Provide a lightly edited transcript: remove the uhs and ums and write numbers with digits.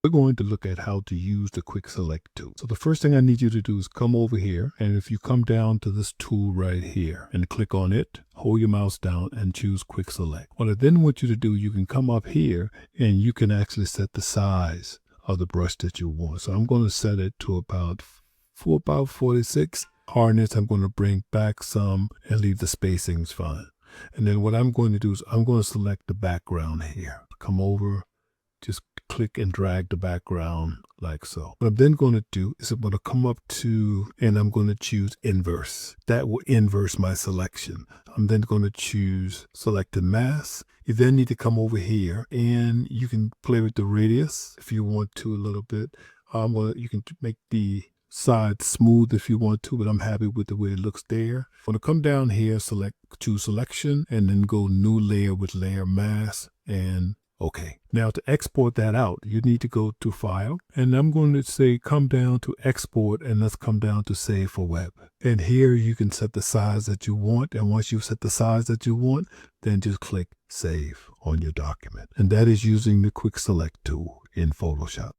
We're going to look at how to use the quick select tool. So the first thing I need you to do is come over here, and if you come down to this tool right here and click on it, hold your mouse down and choose quick select. What I then want you to do, you can come up here and you can actually set the size of the brush that you want. So I'm going to set it to about 46. Hardness, I'm going to bring back some and leave the spacings fine. And then what I'm going to do is I'm going to select the background here. Come over, just click and drag the background like so. What I'm then going to do is I'm going to come up to, and I'm going to choose inverse. That will inverse my selection. I'm then going to choose selected mask. You then need to come over here and you can play with the radius if you want to a little bit. You can make the side smooth if you want to, but I'm happy with the way it looks there. I'm going to come down here, choose selection, and then go new layer with layer mask, and okay. Now to export that out, you need to go to File, and I'm going to say come down to Export, and let's come down to Save for Web. And here you can set the size that you want, and once you've set the size that you want, then just click Save on your document. And that is using the Quick Select tool in Photoshop.